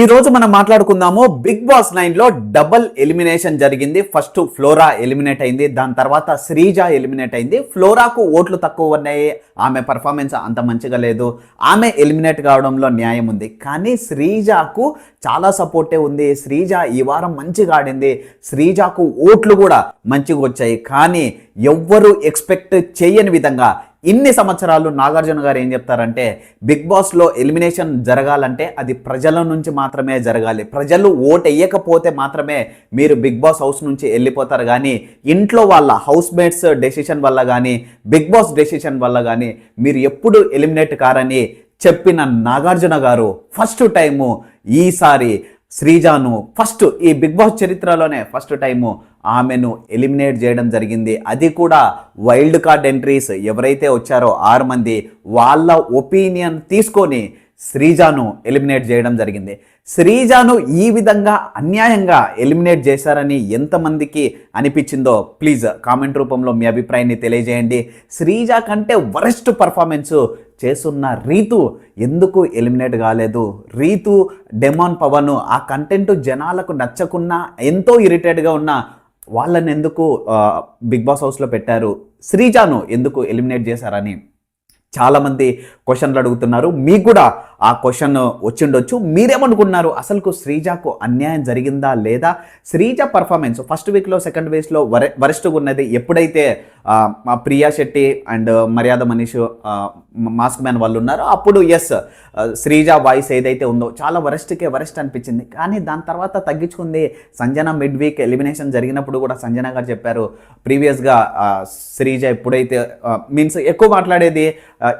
ఈ రోజు మనం మాట్లాడుకుందాము బిగ్ బాస్ 9 లో డబుల్ ఎలిమినేషన్ జరిగింది. ఫస్ట్ ఫ్లోరా ఎలిమినేట్ అయింది, దాని తర్వాత శ్రీజ ఎలిమినేట్ అయింది. ఫ్లోరాకు ఓట్లు తక్కువ ఉన్నాయి, ఆమె పర్ఫార్మెన్స్ అంత మంచిగా లేదు, ఆమె ఎలిమినేట్ కావడంలో న్యాయం ఉంది. కానీ శ్రీజకు చాలా సపోర్టే ఉంది. శ్రీజ ఈ వారం మంచిగా ఆడింది, శ్రీజకు ఓట్లు కూడా మంచిగా వచ్చాయి. కానీ ఎవ్వరు ఎక్స్పెక్ట్ చేయని విధంగా ఇన్ని సంవత్సరాలు నాగార్జున గారు ఏం చెప్తారంటే, బిగ్ బాస్లో ఎలిమినేషన్ జరగాలంటే అది ప్రజల నుంచి మాత్రమే జరగాలి, ప్రజలు ఓటు వేయకపోతే మాత్రమే మీరు బిగ్ బాస్ హౌస్ నుంచి వెళ్ళిపోతారు. కానీ ఇంట్లో వాళ్ళ హౌస్ మేట్స్ డెసిషన్ వల్ల కానీ బిగ్ బాస్ డెసిషన్ వల్ల కానీ మీరు ఎప్పుడు ఎలిమినేట్ కారని చెప్పిన నాగార్జున గారు ఫస్ట్ టైము ఈసారి శ్రీజాను ఫస్ట్ ఈ బిగ్ బాస్ చరిత్రలోనే ఫస్ట్ టైము ఆమెను ఎలిమినేట్ చేయడం జరిగింది. అది కూడా వైల్డ్ కార్డ్ ఎంట్రీస్ ఎవరైతే వచ్చారో 6 మంది వాళ్ళ ఒపీనియన్ తీసుకొని శ్రీజాను ఎలిమినేట్ చేయడం జరిగింది. శ్రీజాను ఈ విధంగా అన్యాయంగా ఎలిమినేట్ చేశారని ఎంతమందికి అనిపించిందో ప్లీజ్ కామెంట్ రూపంలో మీ అభిప్రాయాన్ని తెలియజేయండి. శ్రీజ కంటే వరస్ట్ పర్ఫార్మెన్స్ చేస్తున్న రీతు ఎందుకు ఎలిమినేట్ కాలేదు? రీతు, డెమాన్ పవన్ ఆ కంటెంట్ జనాలకు నచ్చకున్నా, ఎంతో ఇరిటేట్గా ఉన్న వాళ్ళని ఎందుకు బిగ్ బాస్ హౌస్లో పెట్టారు? శ్రీజాను ఎందుకు ఎలిమినేట్ చేశారని చాలామంది క్వశ్చన్లు అడుగుతున్నారు. మీకు కూడా ఆ క్వశ్చన్ వచ్చిండొచ్చు. మీరేమనుకున్నారు? అసలుకు శ్రీజకు అన్యాయం జరిగిందా లేదా? శ్రీజ పర్ఫార్మెన్స్ ఫస్ట్ వీక్లో సెకండ్ వీక్లో వరస్ట్గా ఉన్నది. ఎప్పుడైతే ప్రియా శెట్టి అండ్ మర్యాద మనీష్ మాస్క్ మ్యాన్ వాళ్ళు ఉన్నారో అప్పుడు ఎస్ శ్రీజ వాయిస్ ఏదైతే ఉందో చాలా వరస్ట్ అనిపించింది. కానీ దాని తర్వాత తగ్గించుకుంది. సంజన మిడ్ వీక్ ఎలిమినేషన్ జరిగినప్పుడు కూడా సంజన గారు చెప్పారు, ప్రీవియస్గా శ్రీజ ఎప్పుడైతే మీన్స్ ఎక్కువ మాట్లాడేది,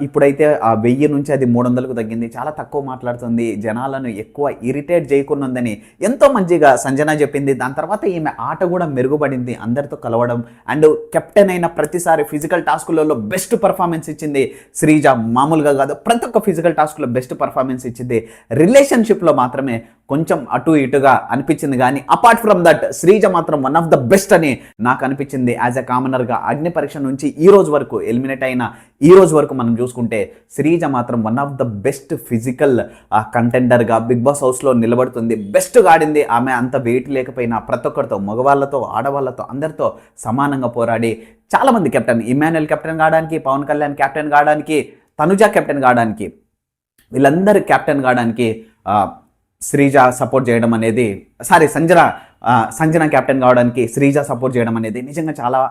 ఇప్పుడైతే 1000 నుంచి అది 300కు తగ్గింది, చాలా తక్కువ మాట్లాడుతుంది, జనాలను ఎక్కువ ఇరిటేట్ చేయకున్నదని ఎంతో మంచిగా సంజన చెప్పింది. దాని తర్వాత ఈమె ఆట కూడా మెరుగుపడింది, అందరితో కలవడం అండ్ కెప్టెన్ అయిన ప్రతిసారి ఫిజికల్ టాస్కులలో బెస్ట్ పర్ఫార్మెన్స్ ఇచ్చింది శ్రీజ. మామూలుగా కాదు, ప్రతి ఒక్క ఫిజికల్ టాస్క్లో బెస్ట్ పర్ఫార్మెన్స్ ఇచ్చింది. రిలేషన్షిప్లో మాత్రమే కొంచెం అటు ఇటుగా అనిపించింది. కానీ అపార్ట్ ఫ్రమ్ దట్ శ్రీజ మాత్రం వన్ ఆఫ్ ద బెస్ట్ అని నాకు అనిపించింది. యాజ్ ఎ కామనర్గా అగ్ని పరీక్ష నుంచి ఈ రోజు వరకు ఎలిమినేట్ అయిన ఈ రోజు వరకు మనం చూసుకుంటే శ్రీజ మాత్రం one of the best physical కంటెండర్గా బిగ్ బాస్ హౌస్లో నిలబడుతుంది. బెస్ట్గా ఆడింది. ఆమె అంత వెయిట్ లేకపోయినా ప్రతి ఒక్కరితో, మగవాళ్ళతో, ఆడవాళ్ళతో అందరితో సమానంగా పోరాడి చాలామంది కెప్టెన్, ఇమాన్యుయల్ కెప్టెన్ కావడానికి, పవన్ కళ్యాణ్ కెప్టెన్ కావడానికి, తనుజ కెప్టెన్ కావడానికి, వీళ్ళందరూ కెప్టెన్ కావడానికి శ్రీజ సపోర్ట్ చేయడం అనేది, సంజన కెప్టెన్ కావడానికి శ్రీజ సపోర్ట్ చేయడం అనేది నిజంగా చాలా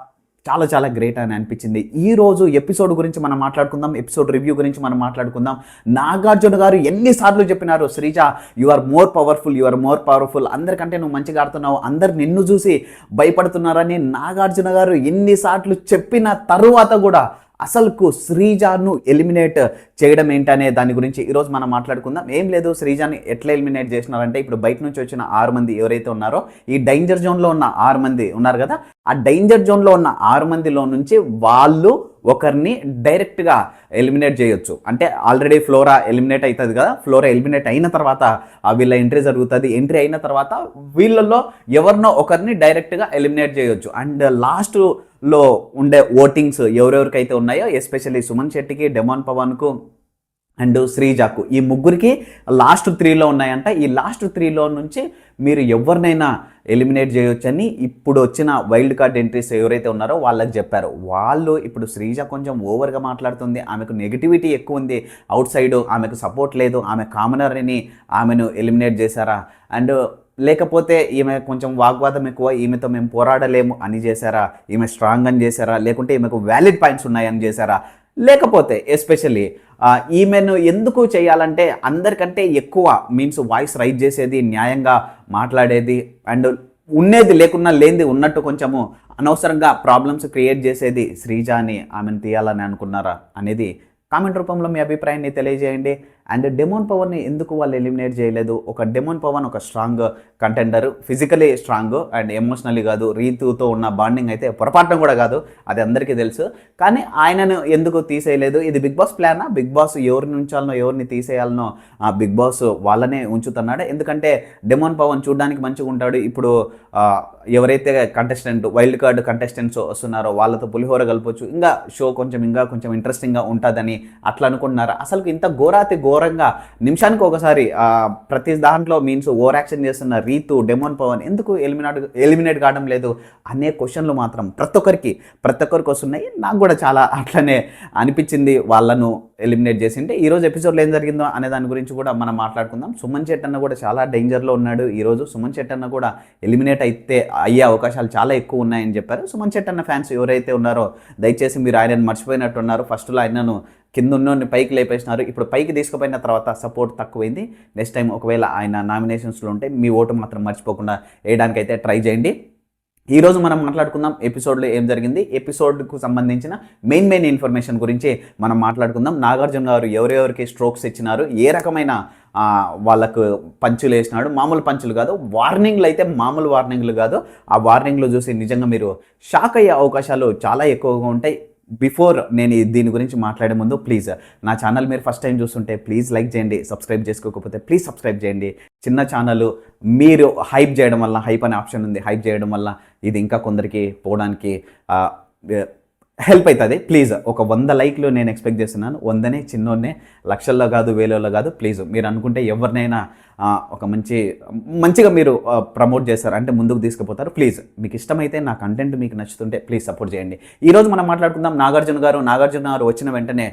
చాలా చాలా గ్రేట్ అని అనిపించింది. ఈరోజు ఎపిసోడ్ గురించి మనం మాట్లాడుకుందాం, ఎపిసోడ్ రివ్యూ గురించి మనం మాట్లాడుకుందాం. నాగార్జున గారు ఎన్నిసార్లు చెప్పినారు, Sreeja you are more powerful, అందరికంటే నువ్వు మంచిగా ఆడుతున్నావు, అందరు నిన్ను చూసి భయపడుతున్నారని నాగార్జున గారు ఎన్నిసార్లు చెప్పిన తరువాత కూడా అసలుకు శ్రీజాను ఎలిమినేట్ చేయడం ఏంటనే దాని గురించి ఈరోజు మనం మాట్లాడుకుందాం. ఏం లేదు, శ్రీజాని ఎట్లా ఎలిమినేట్ చేసినారంటే, ఇప్పుడు బయట నుంచి వచ్చిన 6 మంది ఎవరైతే ఉన్నారో, ఈ డేంజర్ జోన్లో ఉన్న 6 మంది ఉన్నారు కదా, ఆ డేంజర్ జోన్లో ఉన్న 6 మందిలో నుంచి వాళ్ళు ఒకరిని డైరెక్ట్గా ఎలిమినేట్ చేయొచ్చు. అంటే ఆల్రెడీ ఫ్లోరా ఎలిమినేట్ అవుతుంది కదా, ఫ్లోరా ఎలిమినేట్ అయిన తర్వాత వీళ్ళ ఎంట్రీ జరుగుతుంది. ఎంట్రీ అయిన తర్వాత వీళ్ళల్లో ఎవరినో ఒకరిని డైరెక్ట్గా ఎలిమినేట్ చేయొచ్చు. అండ్ లాస్ట్లో ఉండే ఓటింగ్స్ ఎవరెవరికైతే ఉన్నాయో, ఎస్పెషల్లీ సుమన్ శెట్టికి, డెమాన్ పవన్కు అండ్ శ్రీజకు, ఈ ముగ్గురికి లాస్ట్ 3లో ఉన్నాయంట. ఈ లాస్ట్ 3లో నుంచి మీరు ఎవరినైనా ఎలిమినేట్ చేయొచ్చని ఇప్పుడు వచ్చిన వైల్డ్ కార్డ్ ఎంట్రీస్ ఎవరైతే ఉన్నారో వాళ్ళకి చెప్పారు. వాళ్ళు ఇప్పుడు శ్రీజ కొంచెం ఓవర్గా మాట్లాడుతుంది, ఆమెకు నెగిటివిటీ ఎక్కువ ఉంది, అవుట్ సైడ్ ఆమెకు సపోర్ట్ లేదు, ఆమె కామనర్ అని ఆమెను ఎలిమినేట్ చేశారా, అండ్ లేకపోతే ఈమె కొంచెం వాగ్వాదం ఎక్కువ, ఈమెతో మేము పోరాడలేము అని చేశారా, ఈమె స్ట్రాంగ్ అని చేశారా, లేకుంటే ఈమెకు వ్యాలిడ్ పాయింట్స్ ఉన్నాయని చేశారా, లేకపోతే ఎస్పెషల్లీ ఈమెను ఎందుకు చేయాలంటే అందరికంటే ఎక్కువ మీన్స్ వాయిస్ రైజ్ చేసేది, న్యాయంగా మాట్లాడేది అండ్ ఉండేది లేకున్నా లేనిది ఉన్నట్టు కొంచెము అనవసరంగా ప్రాబ్లమ్స్ క్రియేట్ చేసేది శ్రీజ అని ఆమెను తీయాలని అనుకున్నారా అనేది కామెంట్ రూపంలో మీ అభిప్రాయాన్ని తెలియజేయండి. అండ్ డెమాన్ పవర్ని ఎందుకు వాళ్ళు ఎలిమినేట్ చేయలేదు? ఒక డెమాన్ పవన్ ఒక strong contender, physically strong and emotionally కాదు. రీతుతో ఉన్న బాండింగ్ అయితే పొరపాటం కూడా కాదు, అది అందరికీ తెలుసు. కానీ ఆయనను ఎందుకు తీసేయలేదు? ఇది బిగ్ బాస్ ప్లానా? బిగ్ బాస్ ఎవరిని ఉంచాలనో ఎవరిని తీసేయాలనో బిగ్ బాస్ వాళ్ళనే ఉంచుతున్నాడు. ఎందుకంటే డెమోన్ పవన్ చూడడానికి మంచిగా ఉంటాడు. ఇప్పుడు ఎవరైతే వైల్డ్ కార్డ్ కంటెస్టెంట్స్ వస్తున్నారో వాళ్ళతో పులిహోర కలపొచ్చు, ఇంకా షో ఇంకా కొంచెం ఇంట్రెస్టింగ్గా ఉంటుందని అట్లా అనుకుంటున్నారు. అసలు ఇంత ఘోరంగా నిమిషానికి ఒకసారి ప్రతి దాంట్లో మీన్స్ ఓవర్ యాక్షన్ చేస్తున్న రీతు, డెమోన్ పవన్ ఎందుకు ఎలిమినేట్ కావడం లేదు అనే క్వశ్చన్లు మాత్రం ప్రతి ఒక్కరికి వస్తున్నాయి. నాకు కూడా చాలా అట్లనే అనిపించింది వాళ్ళను ఎలిమినేట్ చేసింటే. ఈరోజు ఎపిసోడ్లో ఏం జరిగిందో అనే దాని గురించి కూడా మనం మాట్లాడుకుందాం. సుమన్ శెట్టి అన్న కూడా చాలా డేంజర్లో ఉన్నాడు. ఈరోజు సుమన్ శెట్టి అన్న కూడా ఎలిమినేట్ అయ్యే అవకాశాలు చాలా ఎక్కువ ఉన్నాయని చెప్పారు. సుమన్ శెట్టి అన్న ఫ్యాన్స్ ఎవరైతే ఉన్నారో దయచేసి మీరు ఆయనను మర్చిపోయినట్టున్నారు. ఫస్ట్లో ఆయనను కింద ఉన్నోని పైకి లేపేసినారు. ఇప్పుడు పైకి తీసుకుపోయిన తర్వాత సపోర్ట్ తక్కువైంది. నెక్స్ట్ టైం ఒకవేళ ఆయన నామినేషన్స్లో ఉంటే మీ ఓటు మాత్రం మర్చిపోకుండా వేయడానికైతే ట్రై చేయండి. ఈరోజు మనం మాట్లాడుకుందాం ఎపిసోడ్లో ఏం జరిగింది, ఎపిసోడ్కు సంబంధించిన మెయిన్ ఇన్ఫర్మేషన్ గురించి మనం మాట్లాడుకుందాం. నాగార్జున గారు ఎవరెవరికి స్ట్రోక్స్ ఇచ్చినారు, ఏ రకమైన వాళ్ళకు పంచులు వేసినాడు. మామూలు పంచులు కాదు, వార్నింగ్లు అయితే మామూలు వార్నింగ్లు కాదు. ఆ వార్నింగ్లు చూసి నిజంగా మీరు షాక్ అయ్యే అవకాశాలు చాలా ఎక్కువగా ఉంటాయి. బిఫోర్ నేను దీని గురించి మాట్లాడే ముందు ప్లీజ్ నా ఛానల్ మీరు ఫస్ట్ టైం చూస్తుంటే ప్లీజ్ లైక్ చేయండి, సబ్స్క్రైబ్ చేసుకోకపోతే ప్లీజ్ సబ్స్క్రైబ్ చేయండి. చిన్న ఛానల్, మీరు హైప్ చేయడం వల్ల, హైప్ అనే ఆప్షన్ ఉంది, హైప్ చేయడం వల్ల ఇది ఇంకా కొందరికి పోవడానికి హెల్ప్ అవుతుంది. ప్లీజ్ ఒక 100 లైక్లు నేను ఎక్స్పెక్ట్ చేస్తున్నాను. 100నే చిన్నోనే, లక్షల్లో కాదు, వేలలో కాదు. ప్లీజ్ మీరు అనుకుంటే ఎవరినైనా ఒక మంచిగా మీరు ప్రమోట్ చేస్తారు అంటే ముందుకు తీసుకుపోతారు. ప్లీజ్ మీకు ఇష్టమైతే, నా కంటెంట్ మీకు నచ్చుతుంటే ప్లీజ్ సపోర్ట్ చేయండి. ఈరోజు మనం మాట్లాడుకుందాం నాగార్జున గారు వచ్చిన వెంటనే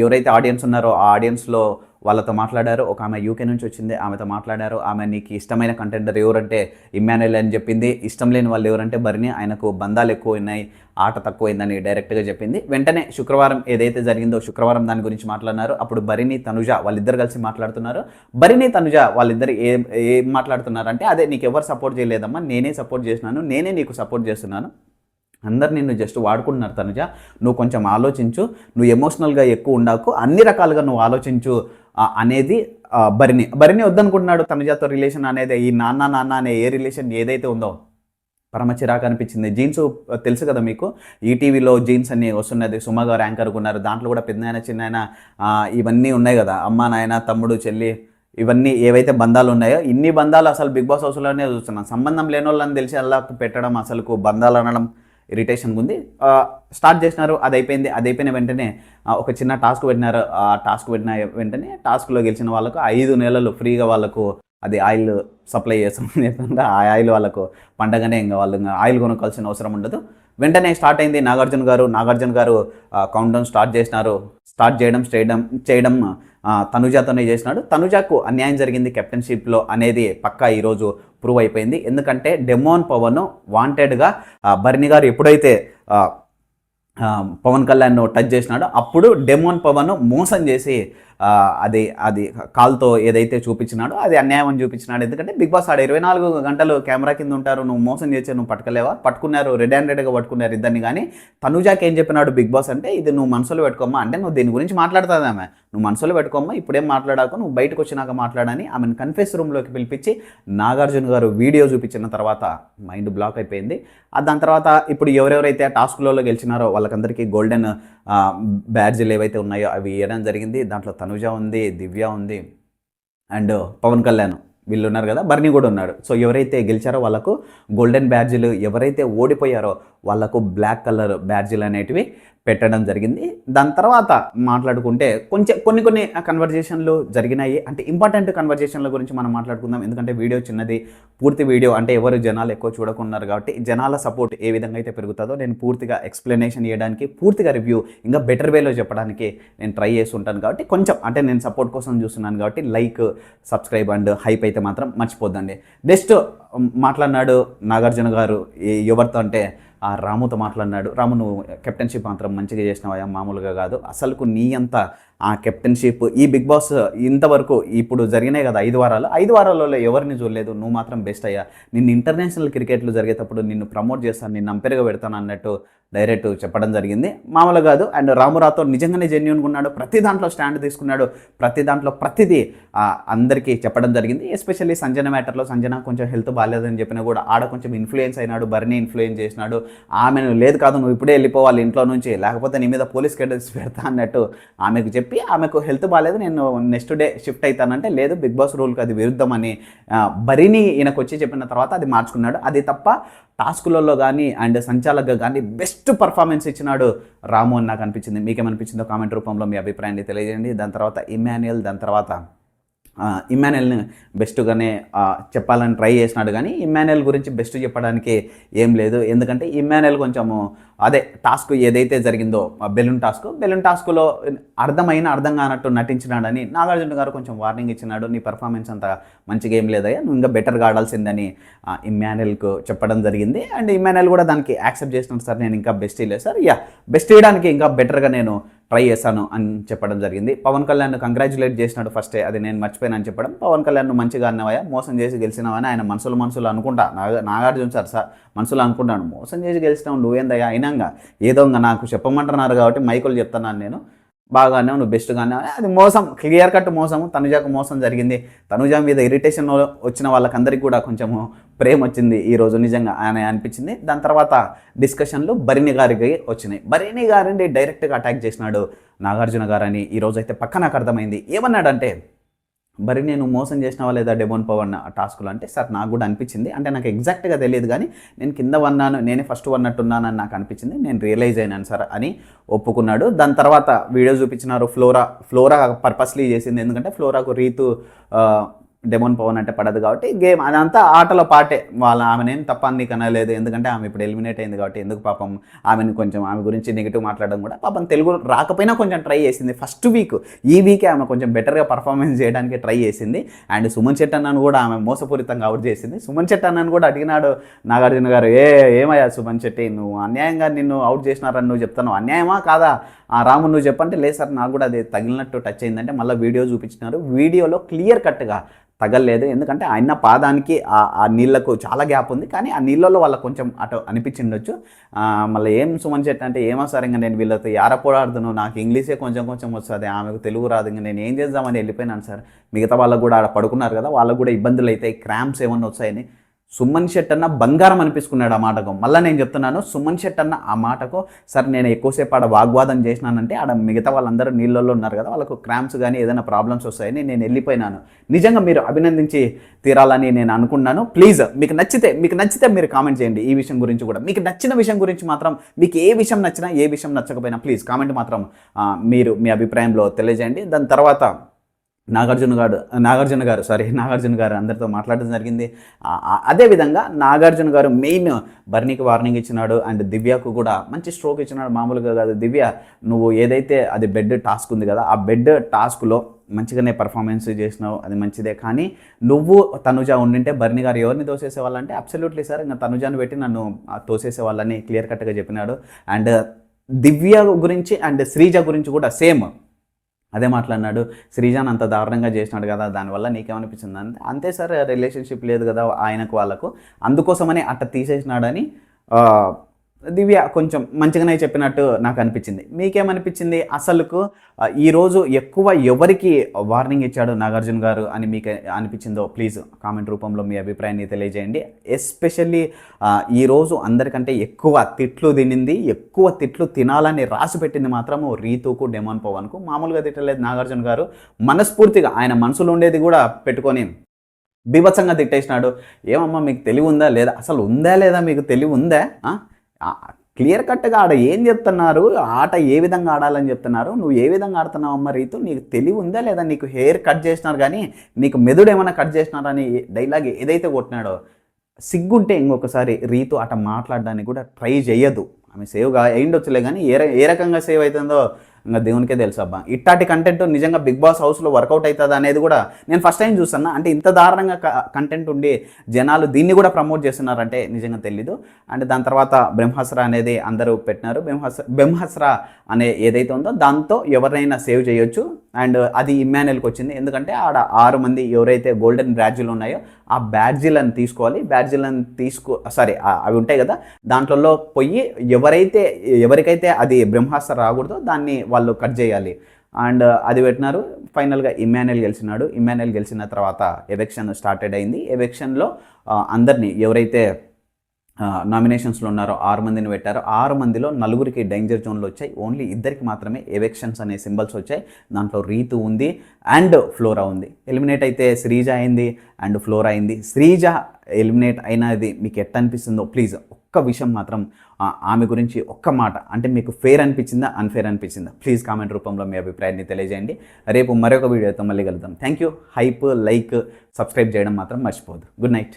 ఎవరైతే ఆడియన్స్ ఉన్నారో ఆ ఆడియన్స్లో వాళ్ళతో మాట్లాడారు. ఒక ఆమె యూకే నుంచి వచ్చింది, ఆమెతో మాట్లాడారు. ఆమె నీకు ఇష్టమైన కంటెండర్ ఎవరంటే ఇమ్మాన్యుయల్ అని చెప్పింది. ఇష్టం లేని వాళ్ళు ఎవరంటే బర్నీ, ఆయనకు బంధాలు ఎక్కువ ఉన్నాయి, ఆట తక్కువైందని డైరెక్ట్గా చెప్పింది. వెంటనే శుక్రవారం ఏదైతే జరిగిందో శుక్రవారం దాని గురించి మాట్లాడినారు. అప్పుడు బర్నీ, తనుజ వాళ్ళిద్దరు కలిసి మాట్లాడుతున్నారు. బర్నీ, తనుజ వాళ్ళిద్దరు ఏం మాట్లాడుతున్నారు అంటే, అదే నీకు ఎవరు సపోర్ట్ చేయలేదమ్మా, నేనే సపోర్ట్ చేసినాను, నేనే నీకు సపోర్ట్ చేస్తున్నాను, అందరు నిన్ను జస్ట్ వాడుకుంటున్నారు తనుజ, నువ్వు కొంచెం ఆలోచించు, నువ్వు ఎమోషనల్గా ఎక్కువ ఉండకు, అన్ని రకాలుగా నువ్వు ఆలోచించు అనేది బర్నీ వద్దనుకుంటున్నాడు తనుజతో రిలేషన్ అనేది. ఈ నాన్న అనే ఏ రిలేషన్ ఏదైతే ఉందో పరమ చిరాకు అనిపించింది. జీన్స్ తెలుసు కదా మీకు, ఈటీవీలో జీన్స్ అన్ని వస్తున్నది, సుమ గారు యాంకర్గా ఉన్నారు. దాంట్లో కూడా పెద్దనాయన చిన్నాయన ఇవన్నీ ఉన్నాయి కదా, అమ్మ నాయన తమ్ముడు చెల్లి, ఇవన్నీ ఏవైతే బంధాలు ఉన్నాయో ఇన్ని బంధాలు అసలు బిగ్ బాస్ హౌస్లోనే చూస్తున్నాం. సంబంధం లేని వాళ్ళని తెలిసి అలా పెట్టడం, అసలు బంధాలు అనడం ఇరిటేషన్గా ఉంది. స్టార్ట్ చేసినారు, అది అయిపోయిన వెంటనే ఒక చిన్న టాస్క్ పెట్టినారు. ఆ టాస్క్ పెట్టిన వెంటనే టాస్క్లో గెలిచిన వాళ్ళకు 5 నెలలు ఫ్రీగా వాళ్ళకు అది ఆయిల్ సప్లై చేస్తాం. ఆ ఆయిల్ వాళ్ళకు పండగనే, ఇంకా వాళ్ళు ఆయిల్ కొనుక్కోవాల్సిన అవసరం ఉండదు. వెంటనే స్టార్ట్ అయింది. నాగార్జున గారు కౌంట్ డౌన్ స్టార్ట్ చేయడం తనుజాతోనే చేసినాడు. తనుజాకు అన్యాయం జరిగింది కెప్టెన్షిప్లో అనేది పక్కా ఈరోజు ప్రూవ్ అయిపోయింది. ఎందుకంటే డెమోన్ పవన్ వాంటెడ్గా బర్నీ గారు ఎప్పుడైతే పవన్ కళ్యాణ్ టచ్ చేసినాడో అప్పుడు డెమోన్ పవన్ మోసం చేసి అది కాల్తో ఏదైతే చూపించినాడో అది అన్యాయం అని చూపించినాడు. ఎందుకంటే బిగ్ బాస్ 24 గంటలు కెమెరా కింద ఉంటారు, నువ్వు మోసం చేసే నువ్వు పట్టుకోలేవా? పట్టుకున్నారు, రెడ్ హ్యాండెడ్గా పట్టుకున్నారు ఇద్దరిని. కానీ తనుజాకి ఏం చెప్పినాడు బిగ్ బాస్ అంటే, ఇది నువ్వు మనసులో పెట్టుకోమ్మా, అంటే నువ్వు దీని గురించి మాట్లాడుతుంది ఆమె, నువ్వు మనసులో పెట్టుకోమ్మా, ఇప్పుడేం మాట్లాడాక నువ్వు బయటకు వచ్చినాక మాట్లాడని ఆమెను కన్ఫెస్ రూమ్లోకి పిలిపించి నాగార్జున గారు వీడియో చూపించిన తర్వాత మైండ్ బ్లాక్ అయిపోయింది. దాని తర్వాత ఇప్పుడు ఎవరెవరైతే టాస్క్లలో గెలిచినారో వాళ్ళకందరికీ గోల్డెన్ బ్యాడ్జ్లు ఏవైతే ఉన్నాయో అవి ఇవ్వడం జరిగింది. దాంట్లో తనుజ ఉంది, దివ్య ఉంది అండ్ పవన్ కళ్యాణ్ వీళ్ళు ఉన్నారు కదా, బర్నీ కూడా ఉన్నాడు. సో ఎవరైతే గెలిచారో వాళ్ళకు గోల్డెన్ బ్యాడ్జీలు, ఎవరైతే ఓడిపోయారో వాళ్ళకు బ్లాక్ కలర్ బ్యాడ్జీలు అనేటివి పెట్టడం జరిగింది. దాని తర్వాత మాట్లాడుకుంటే కొన్ని కన్వర్జేషన్లు జరిగినాయి. అంటే ఇంపార్టెంట్ కన్వర్జేషన్ల గురించి మనం మాట్లాడుకుందాం. ఎందుకంటే వీడియో చిన్నది, పూర్తి వీడియో అంటే ఎవరు జనాలు ఎక్కువ చూడకున్నారు కాబట్టి జనాల సపోర్ట్ ఏ విధంగా అయితే పెరుగుతుందో నేను పూర్తిగా ఎక్స్ప్లెనేషన్ చేయడానికి, పూర్తిగా రివ్యూ ఇంకా బెటర్ వేలో చెప్పడానికి నేను ట్రై చేసి ఉంటాను. కాబట్టి కొంచెం అంటే నేను సపోర్ట్ కోసం చూస్తున్నాను కాబట్టి లైక్, సబ్స్క్రైబ్ అండ్ హైప్ అయితే మాత్రం మర్చిపోద్దండి. నెక్స్ట్ మాట్లాడినాడు నాగార్జున గారు ఎవరితో అంటే రాముతో మాట్లాడినాడు. రాము, నువ్వు కెప్టెన్షిప్ మాత్రం మంచిగా చేసినావా, మామూలుగా కాదు, అసలుకు నీ అంత ఆ కెప్టెన్షిప్ ఈ బిగ్ బాస్ ఇంతవరకు ఇప్పుడు జరిగినాయి కదా 5 వారాలు, 5 వారాలలో ఎవరిని చూడలేదు, నువ్వు మాత్రం బెస్ట్ అయ్యా, నిన్ను ఇంటర్నేషనల్ క్రికెట్లు జరిగేటప్పుడు నిన్ను ప్రమోట్ చేస్తాను, నిన్ను అంపెర్గా పెడతాను అన్నట్టు డైరెక్ట్ చెప్పడం జరిగింది. మామూలు కాదు. అండ్ రాము రాథోడ్ నిజంగానే జెన్యూన్గా ఉన్నాడు, ప్రతి దాంట్లో స్టాండ్ తీసుకున్నాడు, ప్రతి దాంట్లో ప్రతిదీ అందరికీ చెప్పడం జరిగింది. ఎస్పెషల్లీ సంజన మ్యాటర్లో సంజన కొంచెం హెల్త్ బాగాలేదని చెప్పినా కూడా ఆడ కొంచెం ఇన్ఫ్లుయెన్స్ అయినాడు, బర్నీ ఇన్ఫ్లుయెన్స్ చేసినాడు, ఆమెను లేదు కాదు నువ్వు ఇప్పుడే వెళ్ళిపోవాలి ఇంట్లో నుంచి, లేకపోతే నీ మీద పోలీస్ కేడర్స్ పెడతా అన్నట్టు ఆమెకు చెప్పి, ఆమెకు హెల్త్ బాగాలేదు నేను నెక్స్ట్ డే షిఫ్ట్ అవుతానంటే లేదు బిగ్ బాస్ రూల్కి అది విరుద్ధమని బరిని ఈయనకు వచ్చి చెప్పిన తర్వాత అది మార్చుకున్నాడు. అది తప్ప టాస్కులలో కానీ అండ్ సంచాలకుగా కానీ బెస్ట్ పర్ఫార్మెన్స్ ఇచ్చినాడు రాము అని నాకు అనిపించింది. మీకేమనిపించిందో కామెంట్ రూపంలో మీ అభిప్రాయాన్ని తెలియజేయండి. దాని తర్వాత ఇమ్మాన్యుయల్, దాని తర్వాత ఇమ్మాన్యుయల్ని బెస్ట్గానే చెప్పాలని ట్రై చేసినాడు, కానీ ఇమ్మాన్యుయల్ గురించి బెస్ట్ చెప్పడానికి ఏం లేదు. ఎందుకంటే ఇమ్మాన్యుయల్ కొంచెము అదే టాస్క్ ఏదైతే జరిగిందో బెలూన్ టాస్క్లో అర్థం కానట్టు నటించినాడని నాగార్జున గారు కొంచెం వార్నింగ్ ఇచ్చినాడు, నీ పర్ఫార్మెన్స్ అంత మంచిగా ఏం లేదయ్యా, నువ్వు ఇంకా బెటర్గా ఆడాల్సిందని ఇమ్మాన్యుయల్కు చెప్పడం జరిగింది. అండ్ ఇమ్మాన్యుయల్ కూడా దానికి యాక్సెప్ట్ చేసినాడు, సార్ నేను ఇంకా బెస్ట్ ఇవ్వలేదు సార్, బెస్ట్ ఇవ్వడానికి ఇంకా బెటర్గా నేను ట్రై చేశాను అని చెప్పడం జరిగింది. పవన్ కళ్యాణ్ కంగ్రాచులేట్ చేసినాడు ఫస్టే, అది నేను మర్చిపోయానని చెప్పడం, పవన్ కళ్యాణ్ మంచిగా అన్నవయ్యా, మోసం చేసి గెలిచినావని ఆయన మనసులు అనుకుంటా, నాగార్జున సార్ మనసులో అనుకుంటాను, మోసం చేసి గెలిచినావు నువ్వేందయ్యా, అయినాగా ఏదో నాకు చెప్పమంటున్నారు కాబట్టి మైకులు చెప్తున్నాను నేను, బాగానే నువ్వు బెస్ట్గానే, అది మోసం, క్లియర్ కట్ మోసము, తనుజాకు మోసం జరిగింది. తనుజా మీద ఇరిటేషన్ వచ్చిన వాళ్ళకందరికీ కూడా కొంచెము ప్రేమ వచ్చింది ఈరోజు నిజంగా అని అనిపించింది. దాని తర్వాత డిస్కషన్లు బరిణి గారికి వచ్చినాయి. బరిణి గారిని డైరెక్ట్గా అటాక్ చేసినాడు నాగార్జున గారని ఈరోజు అయితే పక్క నాకు అర్థమైంది. ఏమన్నాడంటే మరి నేను మోసం చేసినావా లేదా డెమోన్ పవన్ టాస్క్లు అంటే, సార్ నాకు కూడా అనిపించింది, అంటే నాకు ఎగ్జాక్ట్గా తెలియదు కానీ నేను కింద వన్నాను, నేనే ఫస్ట్ వన్నట్టున్నానని నాకు అనిపించింది, నేను రియలైజ్ అయినాను సార్ అని ఒప్పుకున్నాడు. దాని తర్వాత వీడియో చూపించినారు, ఫ్లోరా పర్పస్లీ చేసింది, ఎందుకంటే ఫ్లోరాకు రీతు డెమోన్ పవన్ అంటే పడదు కాబట్టి గేమ్ అదంతా ఆటలో పాటే, ఆమెనేం తప్ప నీకు అనలేదు, ఎందుకంటే ఆమె ఇప్పుడు ఎలిమినేట్ అయింది కాబట్టి ఎందుకు పాపం ఆమెను కొంచెం ఆమె గురించి నెగిటివ్ మాట్లాడడం కూడా, పాపం తెలుగు రాకపోయినా కొంచెం ట్రై చేసింది ఫస్ట్ వీక్, ఈ వీకే ఆమె కొంచెం బెటర్గా పర్ఫార్మెన్స్ చేయడానికి ట్రై చేసింది. అండ్ సుమన్ శెట్టి అన్నను కూడా ఆమె మోసపూరితంగా అవుట్ చేసింది. సుమన్ శెట్టి అన్నను కూడా అడిగినాడు నాగార్జున గారు, ఏమయ్యా సుమన్ శెట్టి నువ్వు అన్యాయంగా నిన్ను అవుట్ చేసినారని నువ్వు చెప్తాను, అన్యాయమా కాదా రాము నువ్వు చెప్పంటే, లేదు సార్ నాకు కూడా అది తగిలినట్టు టచ్ అయిందంటే మళ్ళీ వీడియో చూపించినారు, వీడియోలో క్లియర్ కట్గా తగలలేదు, ఎందుకంటే ఆయన పాదానికి ఆ నీళ్లకు చాలా గ్యాప్ ఉంది, కానీ ఆ నీళ్ళలో వాళ్ళకు కొంచెం అటు అనిపించిండొచ్చు. మళ్ళీ ఏం సుమన్ శెట్టి అంటే, ఏమో సార్ ఇంకా నేను వీళ్ళతో ఆడను, నాకు ఇంగ్లీషే కొంచెం వస్తుంది, ఆమెకు తెలుగు రాదు, ఇంకా నేను ఏం చేద్దామని వెళ్ళిపోయినాను సార్, మిగతా వాళ్ళకు కూడా ఆడ పడుకున్నారు కదా వాళ్ళకు కూడా ఇబ్బందులు అవుతాయి, క్రాంప్స్ ఏమన్నా వచ్చాయని సుమన్ శెట్టి అన్న బంగారం అనిపించుకున్నాడు ఆ మాటకు. మళ్ళీ నేను చెప్తున్నాను, సుమన్ శెట్టి అన్న ఆ మాటకు, సార్ నేను ఎక్కువసేపు ఆడ వాగ్వాదం చేసినానంటే ఆడ మిగతా వాళ్ళందరూ నీళ్ళల్లో ఉన్నారు కదా, వాళ్ళకు క్రాంప్స్ కానీ ఏదైనా ప్రాబ్లమ్స్ వస్తాయని నేను వెళ్ళిపోయినాను, నిజంగా మీరు అభినందించి తీరాలని నేను అనుకున్నాను. ప్లీజ్ మీకు నచ్చితే మీరు కామెంట్ చేయండి ఈ విషయం గురించి కూడా, మీకు నచ్చిన విషయం గురించి మాత్రం, మీకు ఏ విషయం నచ్చినా ఏ విషయం నచ్చకపోయినా ప్లీజ్ కామెంట్ మాత్రం మీరు మీ అభిప్రాయంలో తెలియజేయండి. దాని తర్వాత నాగార్జున గారు అందరితో మాట్లాడడం జరిగింది. అదేవిధంగా నాగార్జున గారు మెయిన్ బర్నీకి వార్నింగ్ ఇచ్చినాడు, అండ్ దివ్యకు కూడా మంచి స్ట్రోక్ ఇచ్చినాడు. మామూలుగా కాదు, దివ్య నువ్వు ఏదైతే అది బెడ్ టాస్క్ ఉంది కదా, ఆ బెడ్ టాస్క్లో మంచిగానే పర్ఫార్మెన్స్ చేసినావు, అది మంచిదే, కానీ నువ్వు తనుజ ఉండింటే బర్నీ గారు ఎవరిని తోసేసేవాళ్ళంటే అబ్సల్యూట్లీ సార్ ఇంకా తనుజాను పెట్టి నన్ను తోసేసేవాళ్ళని క్లియర్ కట్గా చెప్పినాడు. అండ్ దివ్య గురించి అండ్ శ్రీజ గురించి కూడా సేమ్ అదే మాట్లాడినాడు, శ్రీజాన్ అంత దారుణంగా చేసినాడు కదా దానివల్ల నీకేమనిపించింది అంటే, అంతే సార్ రిలేషన్షిప్ లేదు కదా ఆయనకు వాళ్ళకు, అందుకోసమని అట్ట తీసేసినాడని దివ్య కొంచెం మంచిగానే చెప్పినట్టు నాకు అనిపించింది. మీకేమనిపించింది అసలుకు ఈరోజు ఎక్కువ ఎవరికి వార్నింగ్ ఇచ్చాడు నాగార్జున గారు అని మీకు అనిపించిందో ప్లీజ్ కామెంట్ రూపంలో మీ అభిప్రాయాన్ని తెలియజేయండి. ఎస్పెషల్లీ ఈరోజు అందరికంటే ఎక్కువ తిట్లు తినింది, ఎక్కువ తిట్లు తినాలని రాసి పెట్టింది మాత్రము రీతుకు డెమోన్ పవన్కు. మామూలుగా తిట్టలేదు నాగార్జున గారు, మనస్ఫూర్తిగా ఆయన మనసులో ఉండేది కూడా పెట్టుకొని బీభత్సంగా తిట్టేసినాడు. ఏమమ్మా మీకు తెలివి ఉందా లేదా, అసలు ఉందా లేదా మీకు తెలివి ఉందా, క్లియర్ కట్గా ఆడ ఏం చెప్తున్నారు, ఆట ఏ విధంగా ఆడాలని చెప్తున్నారు, నువ్వు ఏ విధంగా ఆడుతున్నావు అమ్మ రీతు, నీకు తెలివి ఉందా లేదా, నీకు హెయిర్ కట్ చేసినారు కానీ నీకు మెదడు ఏమైనా కట్ చేసినారని డైలాగ్ ఏదైతే కొట్టినాడో, సిగ్గుంటే ఇంకొకసారి రీతు అట మాట్లాడడానికి కూడా ట్రై చేయదు. ఆమె సేవ్గా అయిండొచ్చులే కానీ ఏ రకంగా సేవ్ అవుతుందో ఇంకా దేవునికే తెలుసు అబ్బా. ఇట్లాంటి కంటెంట్ నిజంగా బిగ్ బాస్ హౌస్లో వర్కౌట్ అవుతుంది అనేది కూడా నేను ఫస్ట్ టైం చూస్తున్నా. అంటే ఇంత దారుణంగా కంటెంట్ ఉండి జనాలు దీన్ని కూడా ప్రమోట్ చేస్తున్నారంటే నిజంగా తెలీదు. అండ్ దాని తర్వాత బ్రహ్మాస్త్ర అనేది అందరూ పెట్టినారు. బ్రహ్మాస్త్ర అనే ఏదైతే ఉందో దాంతో ఎవరినైనా సేవ్ చేయొచ్చు. అండ్ అది ఇమ్మాన్యుయల్కి వచ్చింది. ఎందుకంటే ఆడ 6 మంది ఎవరైతే గోల్డెన్ బ్యాడ్జీలు ఉన్నాయో ఆ బ్యాడ్జీలను తీసుకోవాలి. బ్యాడ్జీలను అవి ఉంటాయి కదా, దాంట్లో పోయి ఎవరికైతే అది బ్రహ్మాస్త్ర రాకూడదో దాన్ని వాళ్ళు కట్ చేయాలి. అండ్ అది పెట్టినారు. ఫైనల్గా ఇమ్మాన్యుయల్ గెలిచినాడు. ఇమ్మాన్యుయల్ గెలిచిన తర్వాత ఎలక్షన్ స్టార్టెడ్ అయింది. ఎలక్షన్లో అందరినీ ఎవరైతే నామినేషన్స్లో ఉన్నారో 6 మందిని పెట్టారో 6 మందిలో 4కి డేంజర్ జోన్లు వచ్చాయి. ఓన్లీ 2కి మాత్రమే ఎవిక్షన్స్ అనే సింబల్స్ వచ్చాయి. దాంట్లో రీతు ఉంది అండ్ ఫ్లోరా ఉంది. ఎలిమినేట్ అయితే శ్రీజ అయింది అండ్ ఫ్లోరా అయింది. శ్రీజ ఎలిమినేట్ అయినది మీకు ఎట్లా అనిపిస్తుందో ప్లీజ్ ఒక్క విషయం మాత్రం ఆమె గురించి ఒక్క మాట, అంటే మీకు ఫేర్ అనిపించిందా అన్ఫేర్ అనిపించిందా ప్లీజ్ కామెంట్ రూపంలో మీ అభిప్రాయాన్ని తెలియజేయండి. రేపు మరొక వీడియోతో మళ్ళీ కలుద్దాం. Thank you. Hype, like, subscribe చేయడం మాత్రం మర్చిపోవద్దు. Good night.